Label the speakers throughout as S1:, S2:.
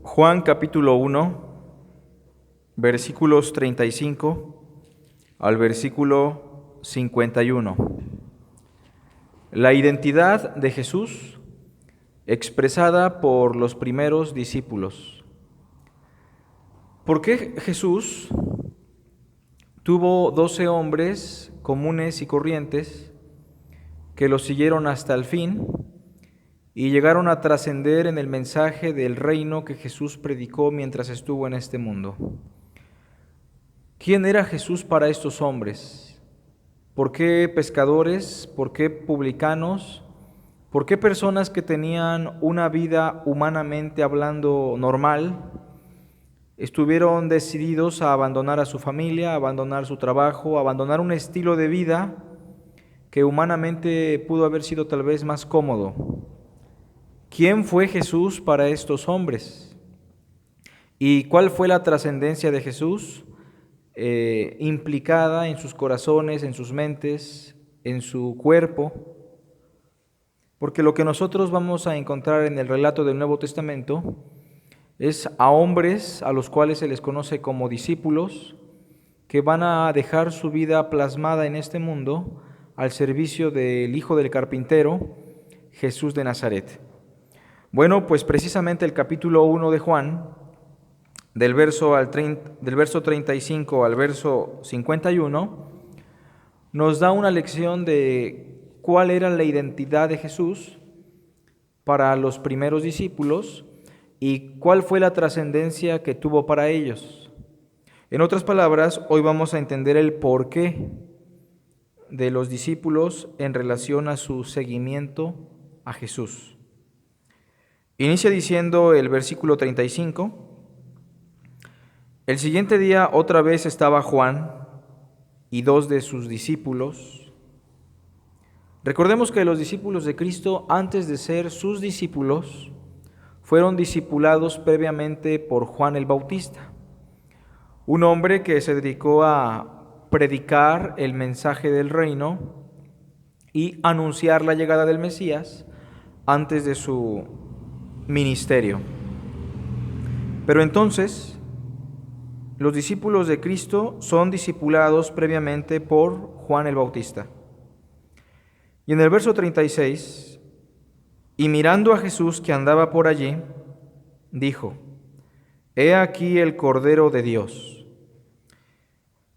S1: Juan capítulo 1, versículos 35 al versículo 51. La identidad de Jesús expresada por los primeros discípulos. ¿Por qué Jesús tuvo 12 hombres comunes y corrientes que lo siguieron hasta el fin y llegaron a trascender en el mensaje del reino que Jesús predicó mientras estuvo en este mundo? ¿Quién era Jesús para estos hombres? ¿Por qué pescadores? ¿Por qué publicanos? ¿Por qué personas que tenían una vida humanamente hablando normal estuvieron decididos a abandonar a su familia, a abandonar su trabajo, a abandonar un estilo de vida que humanamente pudo haber sido tal vez más cómodo? ¿Quién fue Jesús para estos hombres? ¿Y cuál fue la trascendencia de Jesús implicada en sus corazones, en sus mentes, en su cuerpo? Porque lo que nosotros vamos a encontrar en el relato del Nuevo Testamento es a hombres a los cuales se les conoce como discípulos, que van a dejar su vida plasmada en este mundo al servicio del Hijo del Carpintero, Jesús de Nazaret. Bueno, pues precisamente el capítulo 1 de Juan, del verso 35 al verso 51, nos da una lección de cuál era la identidad de Jesús para los primeros discípulos y cuál fue la trascendencia que tuvo para ellos. En otras palabras, hoy vamos a entender el porqué de los discípulos en relación a su seguimiento a Jesús. Inicia diciendo el versículo 35: El siguiente día otra vez estaba Juan y 2 de sus discípulos. Recordemos que los discípulos de Cristo, antes de ser sus discípulos, fueron discipulados previamente por Juan el Bautista, un hombre que se dedicó a predicar el mensaje del reino y anunciar la llegada del Mesías antes de su ministerio. Pero entonces, los discípulos de Cristo son discipulados previamente por Juan el Bautista. Y en el verso 36, y mirando a Jesús que andaba por allí, dijo: He aquí el Cordero de Dios.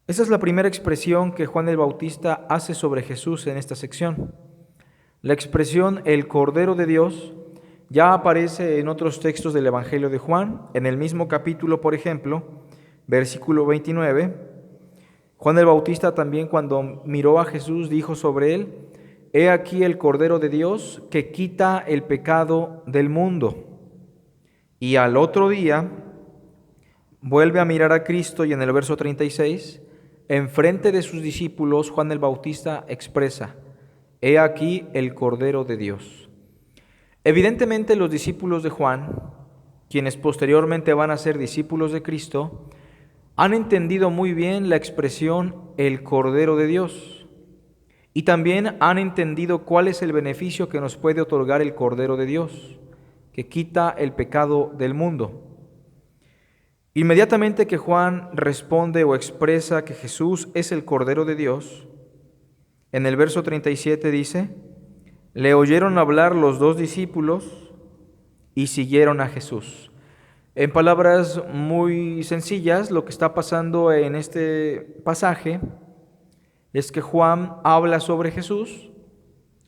S1: Esa es la primera expresión que Juan el Bautista hace sobre Jesús en esta sección. La expresión el Cordero de Dios ya aparece en otros textos del Evangelio de Juan. En el mismo capítulo, por ejemplo, versículo 29, Juan el Bautista también, cuando miró a Jesús, dijo sobre él: He aquí el Cordero de Dios que quita el pecado del mundo. Y al otro día vuelve a mirar a Cristo y en el verso 36, enfrente de sus discípulos, Juan el Bautista expresa: He aquí el Cordero de Dios. Evidentemente los discípulos de Juan, quienes posteriormente van a ser discípulos de Cristo, han entendido muy bien la expresión el Cordero de Dios. Y también han entendido cuál es el beneficio que nos puede otorgar el Cordero de Dios, que quita el pecado del mundo. Inmediatamente que Juan responde o expresa que Jesús es el Cordero de Dios, en el verso 37 dice: Le oyeron hablar los 2 discípulos y siguieron a Jesús. En palabras muy sencillas, lo que está pasando en este pasaje es que Juan habla sobre Jesús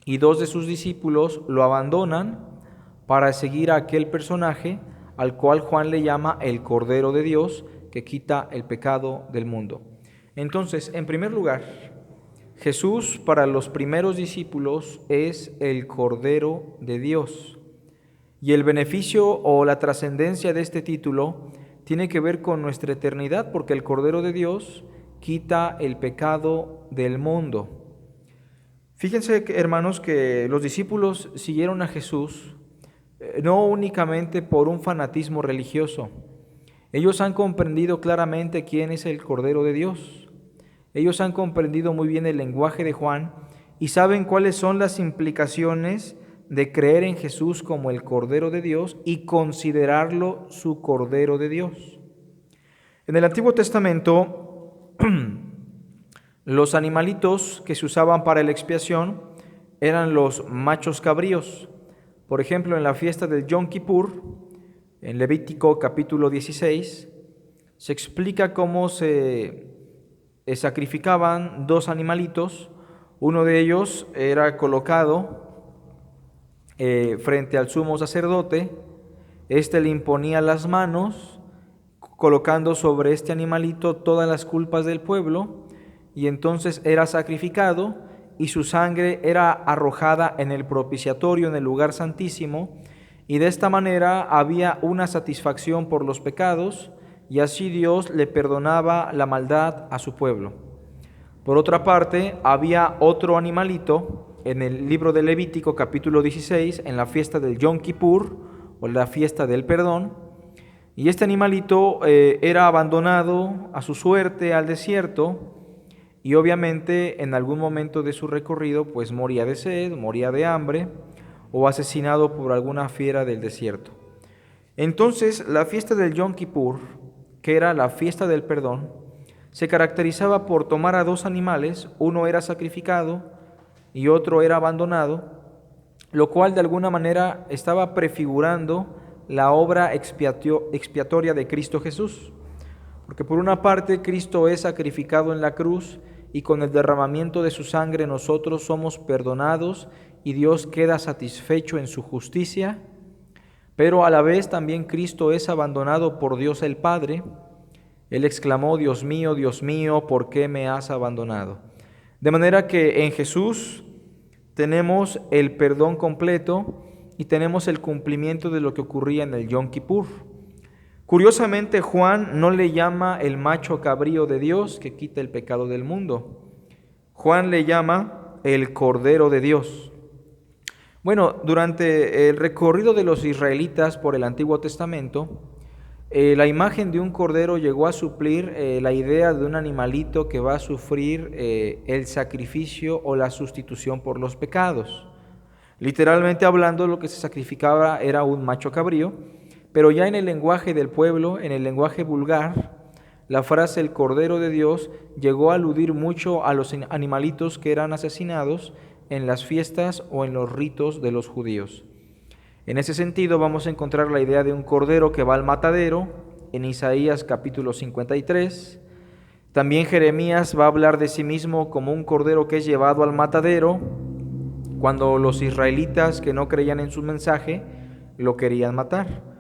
S1: y 2 de sus discípulos lo abandonan para seguir a aquel personaje al cual Juan le llama el Cordero de Dios, que quita el pecado del mundo. Entonces, en primer lugar, Jesús para los primeros discípulos es el Cordero de Dios. Y el beneficio o la trascendencia de este título tiene que ver con nuestra eternidad, porque el Cordero de Dios quita el pecado del mundo. Fíjense, hermanos, que los discípulos siguieron a Jesús no únicamente por un fanatismo religioso. Ellos han comprendido claramente quién es el Cordero de Dios. Ellos han comprendido muy bien el lenguaje de Juan y saben cuáles son las implicaciones de creer en Jesús como el Cordero de Dios y considerarlo su Cordero de Dios. En el Antiguo Testamento, los animalitos que se usaban para la expiación eran los machos cabríos. Por ejemplo, en la fiesta del Yom Kippur, en Levítico capítulo 16, se explica cómo se sacrificaban dos animalitos. Uno de ellos era colocado frente al sumo sacerdote. Este le imponía las manos, colocando sobre este animalito todas las culpas del pueblo, y entonces era sacrificado y su sangre era arrojada en el propiciatorio, en el lugar santísimo, y de esta manera había una satisfacción por los pecados, y así Dios le perdonaba la maldad a su pueblo. Por otra parte, había otro animalito en el libro de Levítico capítulo 16, en la fiesta del Yom Kippur, o la fiesta del perdón, y este animalito era abandonado a su suerte al desierto, y obviamente en algún momento de su recorrido pues moría de sed, moría de hambre, o asesinado por alguna fiera del desierto. Entonces la fiesta del Yom Kippur, que era la fiesta del perdón, se caracterizaba por tomar a dos animales, uno era sacrificado y otro era abandonado, lo cual de alguna manera estaba prefigurando la obra expiatoria de Cristo Jesús. Porque por una parte Cristo es sacrificado en la cruz y con el derramamiento de su sangre nosotros somos perdonados y Dios queda satisfecho en su justicia, pero a la vez también Cristo es abandonado por Dios el Padre. Él exclamó: Dios mío, ¿por qué me has abandonado? De manera que en Jesús tenemos el perdón completo y tenemos el cumplimiento de lo que ocurría en el Yom Kippur. Curiosamente, Juan no le llama el macho cabrío de Dios que quita el pecado del mundo. Juan le llama el Cordero de Dios. Bueno, durante el recorrido de los israelitas por el Antiguo Testamento, la imagen de un cordero llegó a suplir la idea de un animalito que va a sufrir el sacrificio o la sustitución por los pecados. Literalmente hablando, lo que se sacrificaba era un macho cabrío, pero ya en el lenguaje del pueblo, en el lenguaje vulgar, la frase el Cordero de Dios llegó a aludir mucho a los animalitos que eran asesinados en las fiestas o en los ritos de los judíos. En ese sentido vamos a encontrar la idea de un cordero que va al matadero en Isaías capítulo 53. También Jeremías va a hablar de sí mismo como un cordero que es llevado al matadero cuando los israelitas que no creían en su mensaje lo querían matar.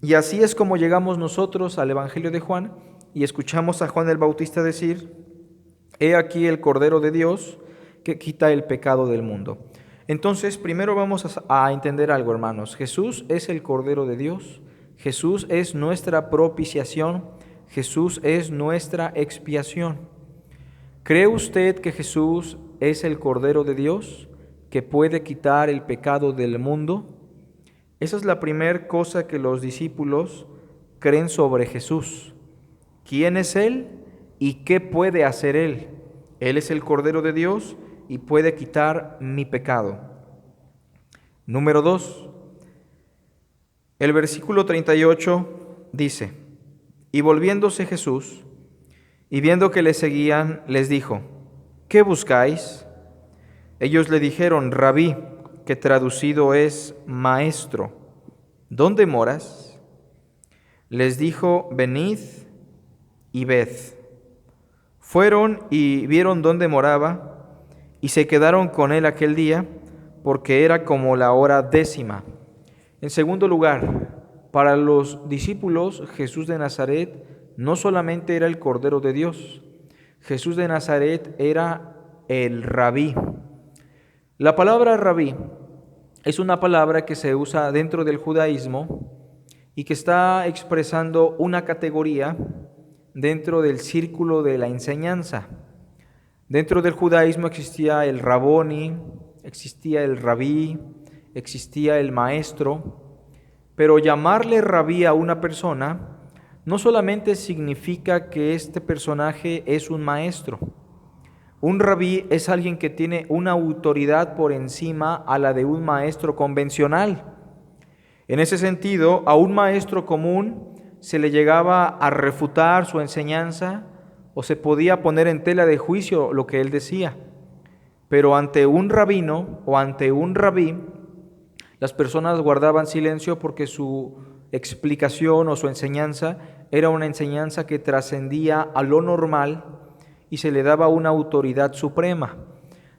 S1: Y así es como llegamos nosotros al Evangelio de Juan y escuchamos a Juan el Bautista decir: He aquí el Cordero de Dios que quita el pecado del mundo. Entonces, primero vamos a entender algo, hermanos. Jesús es el Cordero de Dios, Jesús es nuestra propiciación, Jesús es nuestra expiación. ¿Cree usted que Jesús es el Cordero de Dios que puede quitar el pecado del mundo? Esa es la primera cosa que los discípulos creen sobre Jesús. ¿Quién es Él y qué puede hacer Él? Él es el Cordero de Dios y puede quitar mi pecado. Número 2, el versículo 38 dice: Y volviéndose Jesús, y viendo que le seguían, les dijo: ¿Qué buscáis? Ellos le dijeron: Rabí, que traducido es maestro, ¿dónde moras? Les dijo: Venid y ved. Fueron y vieron dónde moraba, y se quedaron con él aquel día, porque era como la hora 10. En segundo lugar, para los discípulos, Jesús de Nazaret no solamente era el Cordero de Dios, Jesús de Nazaret era el Rabí. La palabra Rabí es una palabra que se usa dentro del judaísmo y que está expresando una categoría dentro del círculo de la enseñanza. Dentro del judaísmo existía el raboni, existía el rabí, existía el maestro, pero llamarle rabí a una persona no solamente significa que este personaje es un maestro. Un rabí es alguien que tiene una autoridad por encima a la de un maestro convencional. En ese sentido, a un maestro común se le llegaba a refutar su enseñanza o se podía poner en tela de juicio lo que él decía. Pero ante un rabino o ante un rabí, las personas guardaban silencio porque su explicación o su enseñanza era una enseñanza que trascendía a lo normal y se le daba una autoridad suprema.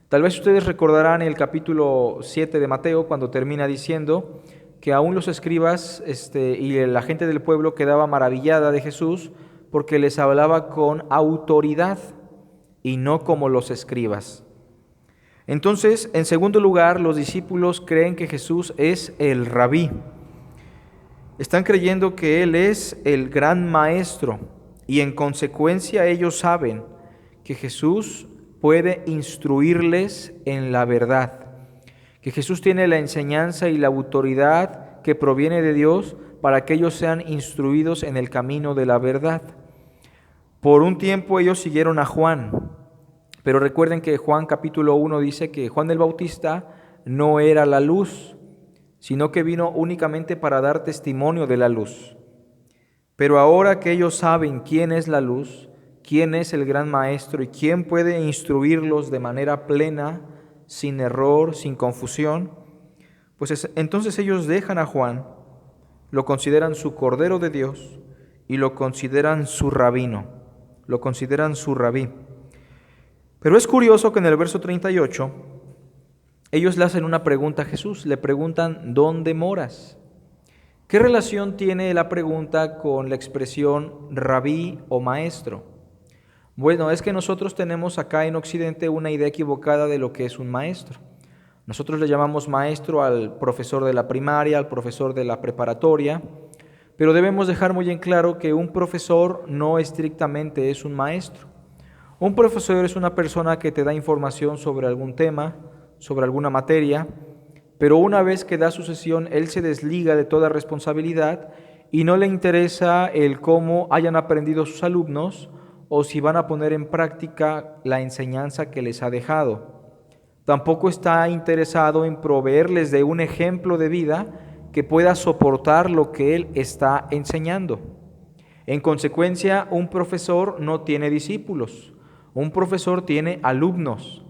S1: Tal vez ustedes recordarán el capítulo 7 de Mateo, cuando termina diciendo que aún los escribas y la gente del pueblo quedaba maravillada de Jesús porque les hablaba con autoridad y no como los escribas. Entonces, en segundo lugar, los discípulos creen que Jesús es el rabí. Están creyendo que Él es el gran maestro y en consecuencia ellos saben que Jesús puede instruirles en la verdad, que Jesús tiene la enseñanza y la autoridad que proviene de Dios para que ellos sean instruidos en el camino de la verdad. Por un tiempo ellos siguieron a Juan, pero recuerden que Juan capítulo 1 dice que Juan el Bautista no era la luz, sino que vino únicamente para dar testimonio de la luz. Pero ahora que ellos saben quién es la luz, quién es el gran maestro y quién puede instruirlos de manera plena, sin error, sin confusión, pues entonces ellos dejan a Juan, lo consideran su Cordero de Dios y lo consideran su rabino, lo consideran su rabí. Pero es curioso que en el verso 38 ellos le hacen una pregunta a Jesús, le preguntan, ¿dónde moras? ¿Qué relación tiene la pregunta con la expresión rabí o maestro? Bueno, es que nosotros tenemos acá en Occidente una idea equivocada de lo que es un maestro. Nosotros le llamamos maestro al profesor de la primaria, al profesor de la preparatoria, pero debemos dejar muy en claro que un profesor no estrictamente es un maestro. Un profesor es una persona que te da información sobre algún tema, sobre alguna materia, pero una vez que da su sesión, él se desliga de toda responsabilidad y no le interesa el cómo hayan aprendido sus alumnos o si van a poner en práctica la enseñanza que les ha dejado. Tampoco está interesado en proveerles de un ejemplo de vida que pueda soportar lo que él está enseñando. En consecuencia, un profesor no tiene discípulos, un profesor tiene alumnos,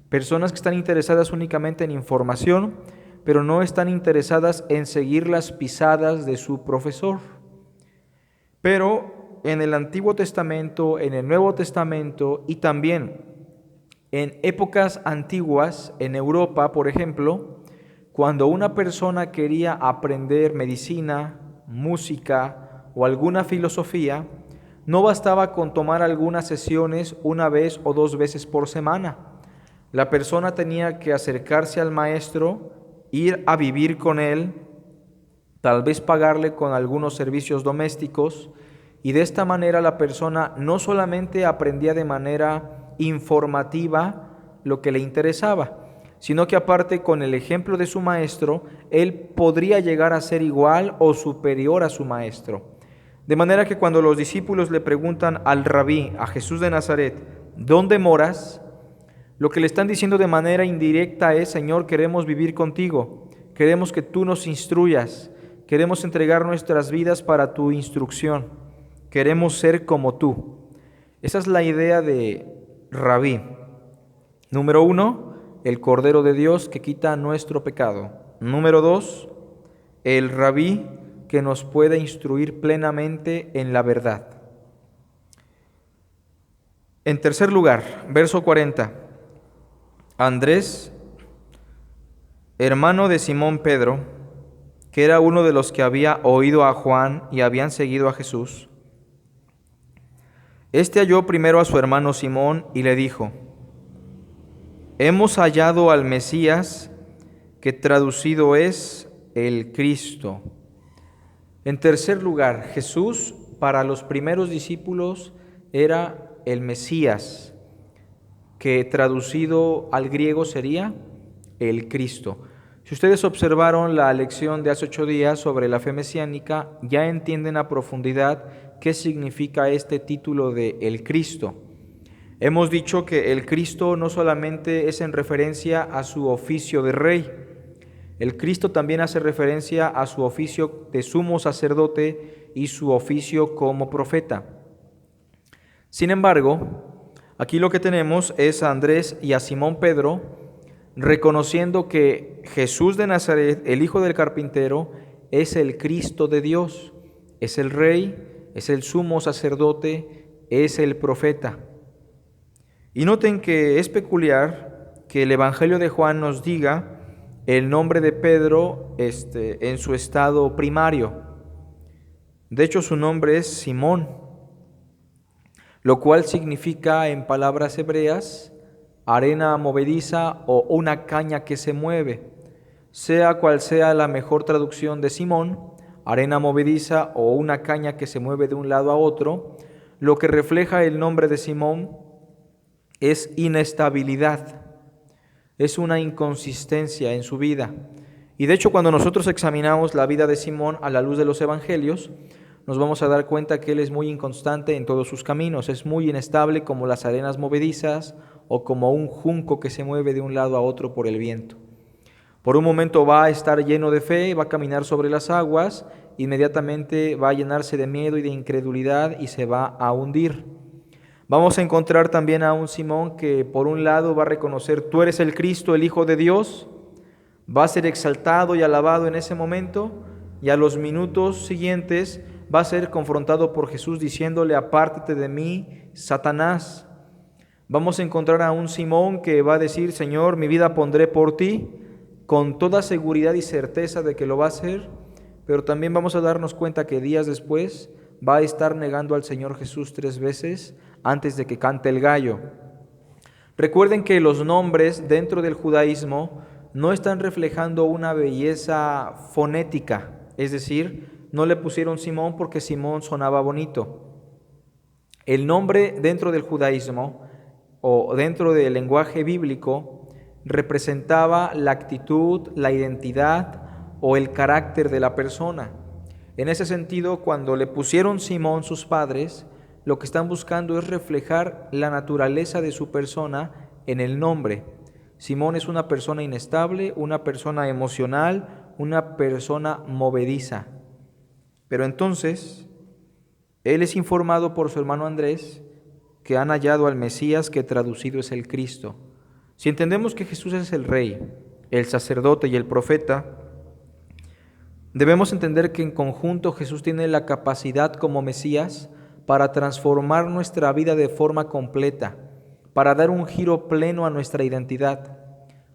S1: personas que están interesadas únicamente en información, pero no están interesadas en seguir las pisadas de su profesor. Pero en el Antiguo Testamento, en el Nuevo Testamento y también en épocas antiguas, en Europa, por ejemplo, cuando una persona quería aprender medicina, música o alguna filosofía, no bastaba con tomar algunas sesiones una vez o dos veces por semana. La persona tenía que acercarse al maestro, ir a vivir con él, tal vez pagarle con algunos servicios domésticos, y de esta manera la persona no solamente aprendía de manera informativa lo que le interesaba, sino que aparte con el ejemplo de su maestro, él podría llegar a ser igual o superior a su maestro. De manera que cuando los discípulos le preguntan al rabí, a Jesús de Nazaret, ¿dónde moras?, lo que le están diciendo de manera indirecta es, Señor, queremos vivir contigo, queremos que tú nos instruyas, queremos entregar nuestras vidas para tu instrucción, queremos ser como tú. Esa es la idea de rabí. Número 1, el Cordero de Dios que quita nuestro pecado. Número 2, el rabí que nos puede instruir plenamente en la verdad. En tercer lugar, verso 40. Andrés, hermano de Simón Pedro, que era uno de los que había oído a Juan y habían seguido a Jesús, halló primero a su hermano Simón y le dijo: hemos hallado al Mesías, que traducido es el Cristo. En tercer lugar, Jesús para los primeros discípulos era el Mesías, que traducido al griego sería el Cristo. Si ustedes observaron la lección de hace 8 días sobre la fe mesiánica, ya entienden a profundidad qué significa este título de el Cristo. Hemos dicho que el Cristo no solamente es en referencia a su oficio de rey, el Cristo también hace referencia a su oficio de sumo sacerdote y su oficio como profeta. Sin embargo, aquí lo que tenemos es a Andrés y a Simón Pedro reconociendo que Jesús de Nazaret, el hijo del carpintero, es el Cristo de Dios, es el rey, es el sumo sacerdote, es el profeta. Y noten que es peculiar que el Evangelio de Juan nos diga el nombre de Pedro en su estado primario. De hecho, su nombre es Simón, lo cual significa en palabras hebreas arena movediza o una caña que se mueve. Sea cual sea la mejor traducción de Simón, arena movediza o una caña que se mueve de un lado a otro, lo que refleja el nombre de Simón es inestabilidad, es una inconsistencia en su vida. Y de hecho, cuando nosotros examinamos la vida de Simón a la luz de los evangelios, nos vamos a dar cuenta que él es muy inconstante en todos sus caminos, es muy inestable como las arenas movedizas o como un junco que se mueve de un lado a otro por el viento. Por un momento va a estar lleno de fe, va a caminar sobre las aguas, inmediatamente va a llenarse de miedo y de incredulidad y se va a hundir. Vamos a encontrar también a un Simón que por un lado va a reconocer: tú eres el Cristo, el Hijo de Dios, va a ser exaltado y alabado en ese momento, y a los minutos siguientes va a ser confrontado por Jesús diciéndole: apártate de mí, Satanás. Vamos a encontrar a un Simón que va a decir: Señor, mi vida pondré por ti, con toda seguridad y certeza de que lo va a hacer, pero también vamos a darnos cuenta que días después va a estar negando al Señor Jesús 3 veces antes de que cante el gallo. Recuerden que los nombres dentro del judaísmo no están reflejando una belleza fonética, es decir, no le pusieron Simón porque Simón sonaba bonito. El nombre dentro del judaísmo o dentro del lenguaje bíblico representaba la actitud, la identidad o el carácter de la persona. En ese sentido, cuando le pusieron Simón sus padres, lo que están buscando es reflejar la naturaleza de su persona en el nombre. Simón es una persona inestable, una persona emocional, una persona movediza. Pero entonces, él es informado por su hermano Andrés que han hallado al Mesías, que traducido es el Cristo. Si entendemos que Jesús es el Rey, el sacerdote y el profeta, debemos entender que en conjunto Jesús tiene la capacidad como Mesías para transformar nuestra vida de forma completa, para dar un giro pleno a nuestra identidad,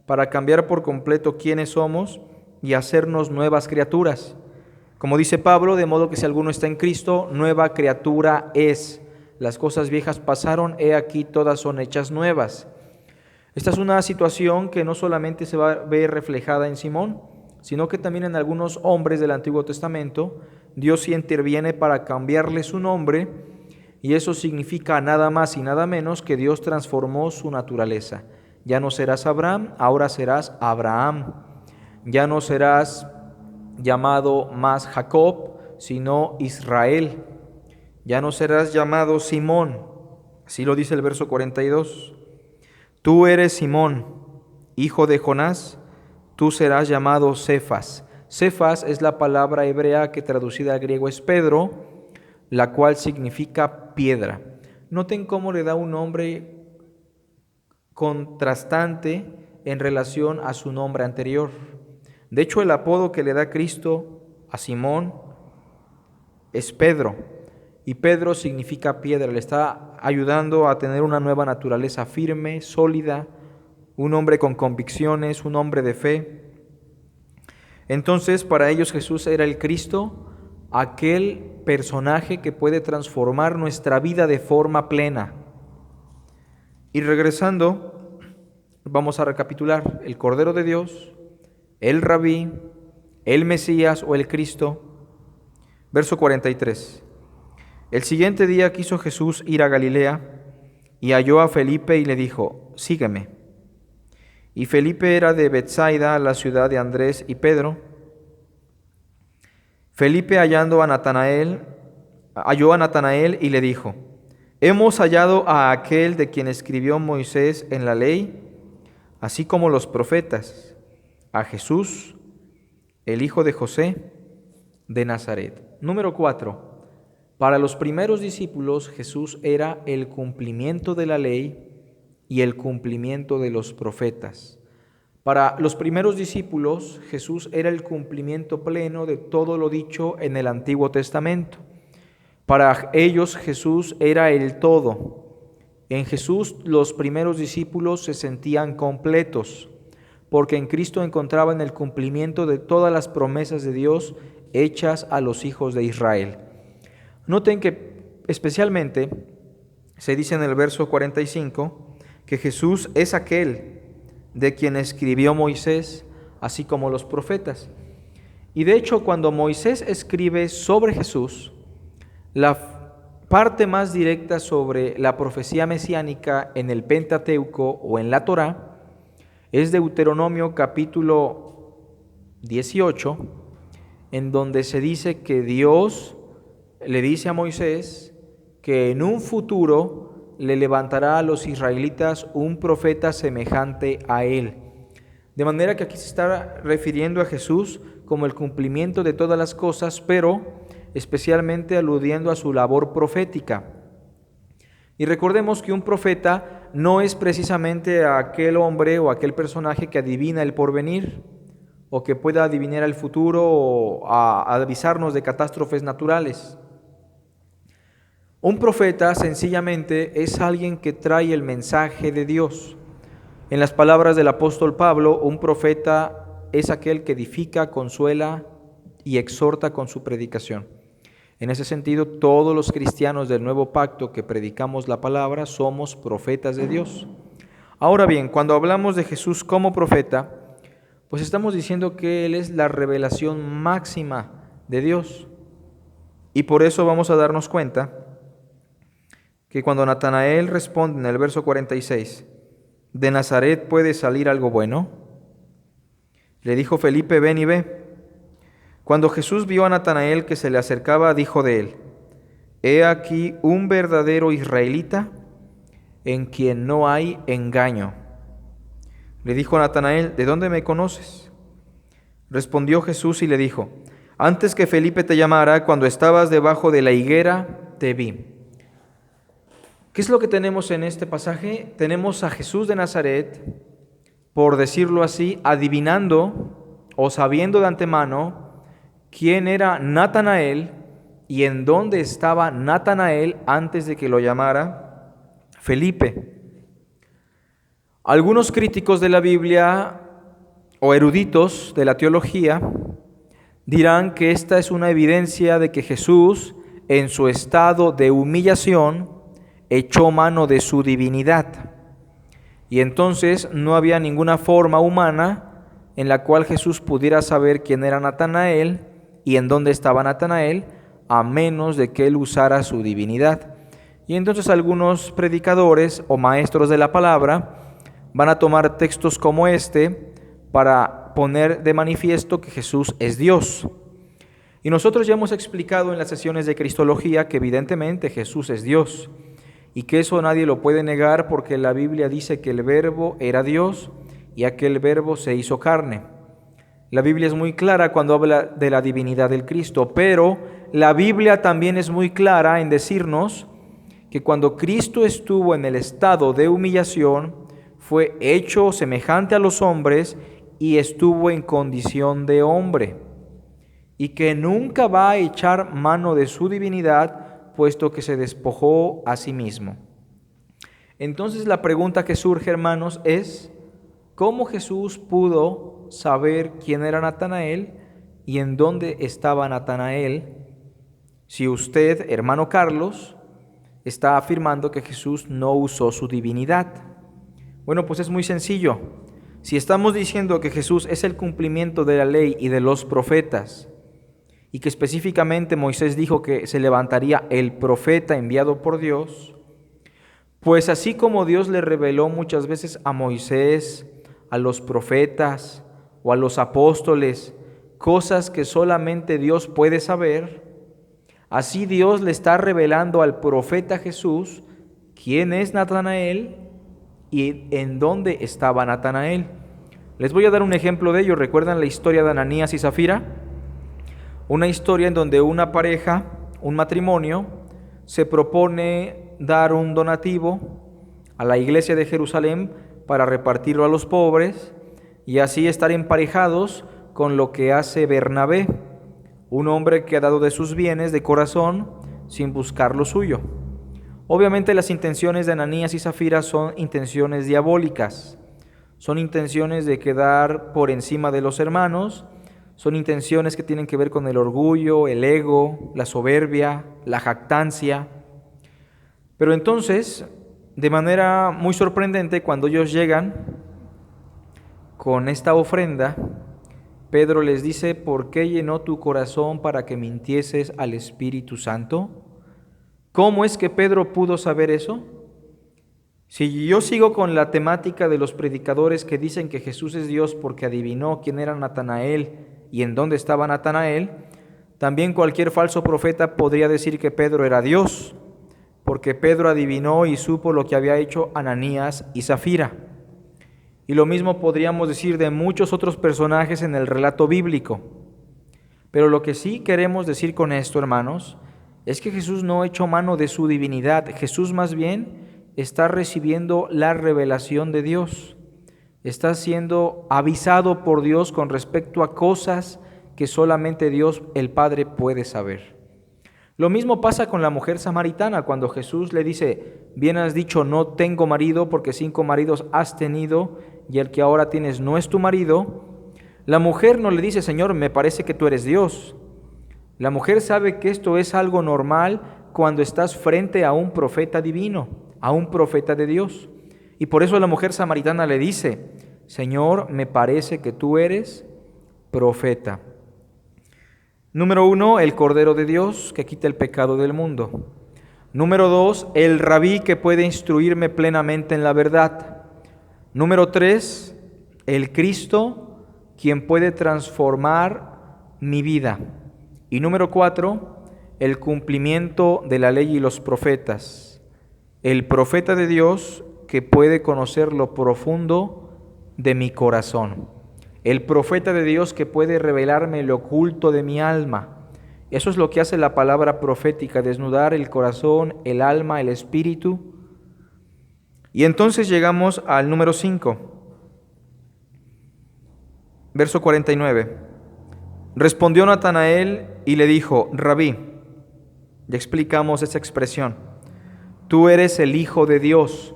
S1: para cambiar por completo quiénes somos y hacernos nuevas criaturas. Como dice Pablo, de modo que si alguno está en Cristo, nueva criatura es. Las cosas viejas pasaron, he aquí todas son hechas nuevas. Esta es una situación que no solamente se va a ver reflejada en Simón, sino que también en algunos hombres del Antiguo Testamento. Dios sí interviene para cambiarle su nombre, y eso significa nada más y nada menos que Dios transformó su naturaleza. Ya no serás Abraham, ahora serás Abraham. Ya no serás llamado más Jacob, sino Israel. Ya no serás llamado Simón, así lo dice el verso 42. Tú eres Simón, hijo de Jonás, tú serás llamado Cefas. Cefas es la palabra hebrea que traducida al griego es Pedro, la cual significa piedra. Noten cómo le da un nombre contrastante en relación a su nombre anterior. De hecho, el apodo que le da Cristo a Simón es Pedro, y Pedro significa piedra. Le está ayudando a tener una nueva naturaleza firme, sólida, un hombre con convicciones, un hombre de fe. Entonces, para ellos Jesús era el Cristo, aquel personaje que puede transformar nuestra vida de forma plena. Y regresando, vamos a recapitular: el Cordero de Dios, el Rabí, el Mesías o el Cristo. Verso 43. El siguiente día quiso Jesús ir a Galilea y halló a Felipe y le dijo: sígueme. Y Felipe era de Betsaida, la ciudad de Andrés y Pedro. Felipe halló a Natanael y le dijo: Hemos hallado a aquel de quien escribió Moisés en la ley, así como los profetas, a Jesús, el hijo de José, de Nazaret. Número 4. Para los primeros discípulos, Jesús era el cumplimiento de la ley y el cumplimiento de los profetas. Para los primeros discípulos, Jesús era el cumplimiento pleno de todo lo dicho en el Antiguo Testamento. Para ellos, Jesús era el todo. En Jesús, los primeros discípulos se sentían completos, porque en Cristo encontraban el cumplimiento de todas las promesas de Dios hechas a los hijos de Israel. Noten que especialmente se dice en el verso 45 que Jesús es aquel de quien escribió Moisés, así como los profetas. Y de hecho, cuando Moisés escribe sobre Jesús, la parte más directa sobre la profecía mesiánica en el Pentateuco o en la Torá es Deuteronomio capítulo 18, en donde se dice que Dios le dice a Moisés que en un futuro le levantará a los israelitas un profeta semejante a él. De manera que aquí se está refiriendo a Jesús como el cumplimiento de todas las cosas, pero especialmente aludiendo a su labor profética. Y recordemos que un profeta no es precisamente aquel hombre o aquel personaje que adivina el porvenir o que pueda adivinar el futuro o avisarnos de catástrofes naturales. Un profeta sencillamente es alguien que trae el mensaje de Dios. En las palabras del apóstol Pablo, un profeta es aquel que edifica, consuela y exhorta con su predicación. En ese sentido, todos los cristianos del nuevo pacto que predicamos la palabra somos profetas de Dios. Ahora bien, cuando hablamos de Jesús como profeta, pues estamos diciendo que Él es la revelación máxima de Dios. Y por eso vamos a darnos cuenta que cuando Natanael responde en el verso 46, ¿de Nazaret puede salir algo bueno? Le dijo Felipe, ven y ve. Cuando Jesús vio a Natanael que se le acercaba, dijo de él, he aquí un verdadero israelita en quien no hay engaño. Le dijo a Natanael, ¿de dónde me conoces? Respondió Jesús y le dijo, antes que Felipe te llamara, cuando estabas debajo de la higuera, te vi. ¿Qué es lo que tenemos en este pasaje? Tenemos a Jesús de Nazaret, por decirlo así, adivinando o sabiendo de antemano quién era Natanael y en dónde estaba Natanael antes de que lo llamara Felipe. Algunos críticos de la Biblia o eruditos de la teología dirán que esta es una evidencia de que Jesús, en su estado de humillación, echó mano de su divinidad. Y entonces no había ninguna forma humana en la cual Jesús pudiera saber quién era Natanael y en dónde estaba Natanael, a menos de que él usara su divinidad. Y entonces algunos predicadores o maestros de la palabra van a tomar textos como este para poner de manifiesto que Jesús es Dios. Y nosotros ya hemos explicado en las sesiones de Cristología que evidentemente Jesús es Dios y que eso nadie lo puede negar porque la Biblia dice que el Verbo era Dios y aquel Verbo se hizo carne. La Biblia es muy clara cuando habla de la divinidad del Cristo, pero la Biblia también es muy clara en decirnos que cuando Cristo estuvo en el estado de humillación, fue hecho semejante a los hombres y estuvo en condición de hombre, y que nunca va a echar mano de su divinidad, puesto que se despojó a sí mismo. Entonces la pregunta que surge, hermanos, es ¿cómo Jesús pudo saber quién era Natanael y en dónde estaba Natanael si usted, hermano Carlos, está afirmando que Jesús no usó su divinidad? Bueno, pues es muy sencillo. Si estamos diciendo que Jesús es el cumplimiento de la ley y de los profetas, y que específicamente Moisés dijo que se levantaría el profeta enviado por Dios, pues así como Dios le reveló muchas veces a Moisés, a los profetas o a los apóstoles, cosas que solamente Dios puede saber, así Dios le está revelando al profeta Jesús quién es Natanael y en dónde estaba Natanael. Les voy a dar un ejemplo de ello. ¿Recuerdan la historia de Ananías y Zafira? Una historia en donde una pareja, un matrimonio, se propone dar un donativo a la iglesia de Jerusalén para repartirlo a los pobres y así estar emparejados con lo que hace Bernabé, un hombre que ha dado de sus bienes de corazón sin buscar lo suyo. Obviamente las intenciones de Ananías y Zafira son intenciones diabólicas, son intenciones de quedar por encima de los hermanos, son intenciones que tienen que ver con el orgullo, el ego, la soberbia, la jactancia. Pero entonces, de manera muy sorprendente, cuando ellos llegan con esta ofrenda, Pedro les dice: ¿por qué llenó tu corazón para que mintieses al Espíritu Santo? ¿Cómo es que Pedro pudo saber eso? Si yo sigo con la temática de los predicadores que dicen que Jesús es Dios porque adivinó quién era Natanael y en dónde estaba Natanael, también cualquier falso profeta podría decir que Pedro era Dios, porque Pedro adivinó y supo lo que había hecho Ananías y Zafira. Y lo mismo podríamos decir de muchos otros personajes en el relato bíblico. Pero lo que sí queremos decir con esto, hermanos, es que Jesús no echó mano de su divinidad. Jesús más bien está recibiendo la revelación de Dios. Está siendo avisado por Dios con respecto a cosas que solamente Dios, el Padre, puede saber. Lo mismo pasa con la mujer samaritana cuando Jesús le dice: bien has dicho, no tengo marido, porque 5 maridos has tenido y el que ahora tienes no es tu marido. La mujer no le dice: Señor, me parece que tú eres Dios. La mujer sabe que esto es algo normal cuando estás frente a un profeta divino, a un profeta de Dios. Y por eso la mujer samaritana le dice: Señor, me parece que tú eres profeta. Número 1, el Cordero de Dios que quita el pecado del mundo. Número 2, el Rabí que puede instruirme plenamente en la verdad. Número 3, el Cristo quien puede transformar mi vida. Y número 4, el cumplimiento de la ley y los profetas. El profeta de Dios que puede conocer lo profundo de mi corazón. El profeta de Dios que puede revelarme lo oculto de mi alma. Eso es lo que hace la palabra profética: desnudar el corazón, el alma, el espíritu. Y entonces llegamos al número 5, verso 49. Respondió Natanael y le dijo: Rabí, ya explicamos esa expresión, tú eres el Hijo de Dios.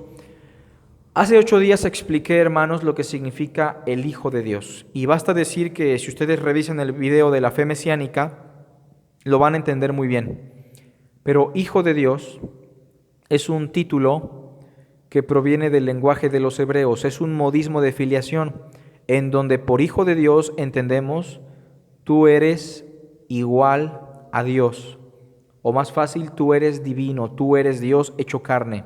S1: Hace 8 días expliqué, hermanos, lo que significa el Hijo de Dios. Y basta decir que si ustedes revisan el video de la fe mesiánica, lo van a entender muy bien. Pero Hijo de Dios es un título que proviene del lenguaje de los hebreos, es un modismo de filiación, en donde por Hijo de Dios entendemos: tú eres igual a Dios. O más fácil, tú eres divino, tú eres Dios hecho carne.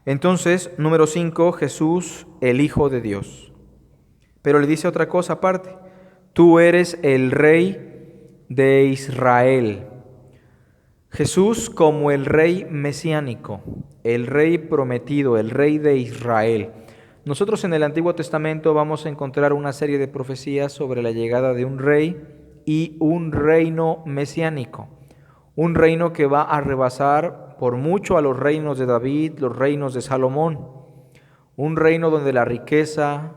S1: Entonces, número 5, Jesús, el Hijo de Dios. Pero le dice otra cosa aparte: tú eres el Rey de Israel. Jesús como el Rey mesiánico, el Rey prometido, el Rey de Israel. Nosotros en el Antiguo Testamento vamos a encontrar una serie de profecías sobre la llegada de un rey y un reino mesiánico. Un reino que va a rebasar por mucho a los reinos de David, los reinos de Salomón. Un reino donde la riqueza,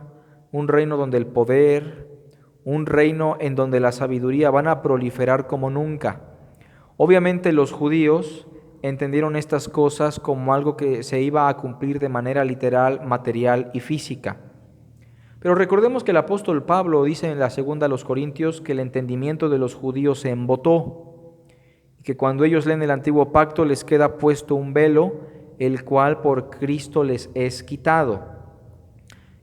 S1: un reino donde el poder, un reino en donde la sabiduría van a proliferar como nunca. Obviamente los judíos entendieron estas cosas como algo que se iba a cumplir de manera literal, material y física. Pero recordemos que el apóstol Pablo dice en la segunda a los Corintios que el entendimiento de los judíos se embotó, que cuando ellos leen el antiguo pacto les queda puesto un velo, el cual por Cristo les es quitado.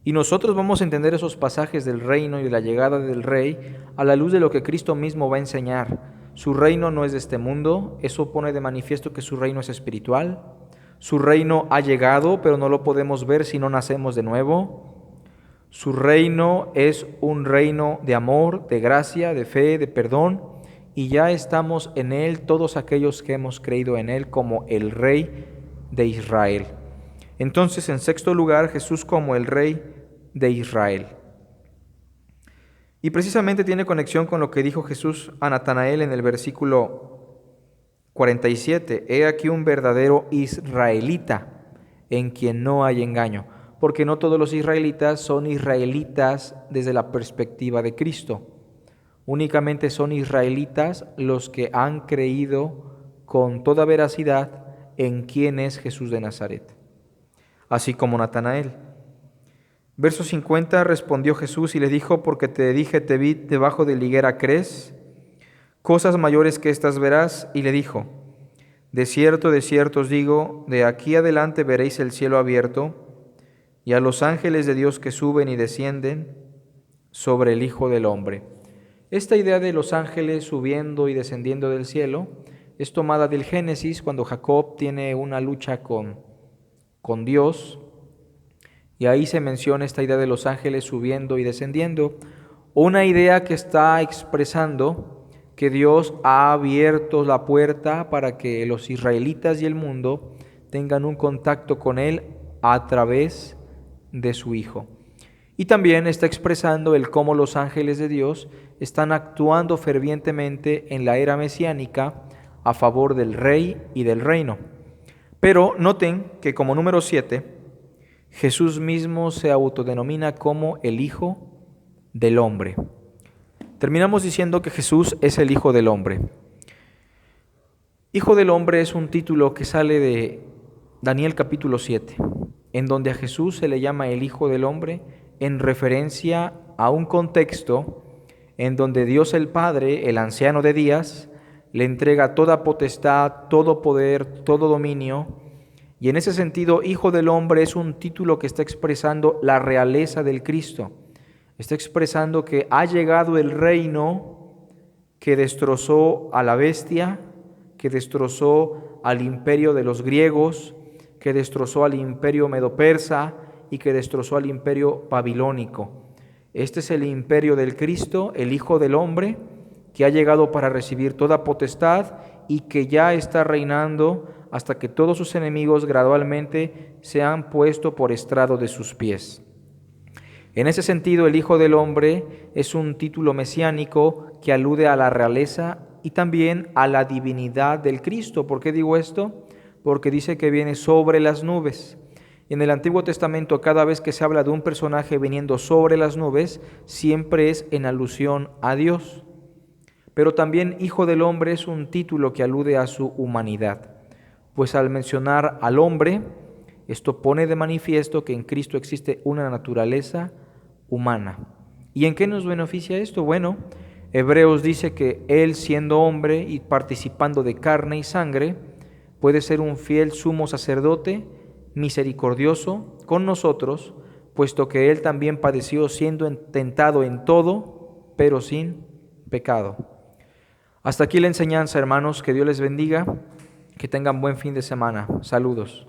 S1: Y nosotros vamos a entender esos pasajes del reino y de la llegada del Rey a la luz de lo que Cristo mismo va a enseñar. Su reino no es de este mundo, eso pone de manifiesto que su reino es espiritual. Su reino ha llegado, pero no lo podemos ver si no nacemos de nuevo. Su reino es un reino de amor, de gracia, de fe, de perdón. Y ya estamos en Él todos aquellos que hemos creído en Él como el Rey de Israel. Entonces, en sexto lugar, Jesús como el Rey de Israel. Y precisamente tiene conexión con lo que dijo Jesús a Natanael en el versículo 47. He aquí un verdadero israelita en quien no hay engaño. Porque no todos los israelitas son israelitas desde la perspectiva de Cristo. Únicamente son israelitas los que han creído con toda veracidad en quién es Jesús de Nazaret, así como Natanael. Verso 50, respondió Jesús y le dijo, porque te dije, te vi debajo de la higuera, ¿crees? Cosas mayores que estas verás. Y le dijo, de cierto os digo, de aquí adelante veréis el cielo abierto y a los ángeles de Dios que suben y descienden sobre el Hijo del Hombre. Esta idea de los ángeles subiendo y descendiendo del cielo es tomada del Génesis, cuando Jacob tiene una lucha con Dios, y ahí se menciona esta idea de los ángeles subiendo y descendiendo, una idea que está expresando que Dios ha abierto la puerta para que los israelitas y el mundo tengan un contacto con Él a través de su Hijo. Y también está expresando el cómo los ángeles de Dios están actuando fervientemente en la era mesiánica a favor del Rey y del reino. Pero noten que como número 7, Jesús mismo se autodenomina como el Hijo del Hombre. Terminamos diciendo que Jesús es el Hijo del Hombre. Hijo del Hombre es un título que sale de Daniel capítulo 7, en donde a Jesús se le llama el Hijo del Hombre en referencia a un contexto en donde Dios el Padre, el anciano de días, le entrega toda potestad, todo poder, todo dominio. Y en ese sentido, Hijo del Hombre es un título que está expresando la realeza del Cristo. Está expresando que ha llegado el reino que destrozó a la bestia, que destrozó al imperio de los griegos, que destrozó al imperio medo-persa y que destrozó al imperio babilónico. Este es el imperio del Cristo, el Hijo del Hombre, que ha llegado para recibir toda potestad y que ya está reinando hasta que todos sus enemigos gradualmente se han puesto por estrado de sus pies. En ese sentido, el Hijo del Hombre es un título mesiánico que alude a la realeza y también a la divinidad del Cristo. ¿Por qué digo esto? Porque dice que viene sobre las nubes. En el Antiguo Testamento, cada vez que se habla de un personaje viniendo sobre las nubes, siempre es en alusión a Dios. Pero también Hijo del Hombre es un título que alude a su humanidad, pues al mencionar al hombre, esto pone de manifiesto que en Cristo existe una naturaleza humana. ¿Y en qué nos beneficia esto? Bueno, Hebreos dice que Él, siendo hombre y participando de carne y sangre, puede ser un fiel sumo sacerdote, misericordioso con nosotros, puesto que Él también padeció siendo tentado en todo, pero sin pecado. Hasta aquí la enseñanza, hermanos. Que Dios les bendiga. Que tengan buen fin de semana. Saludos.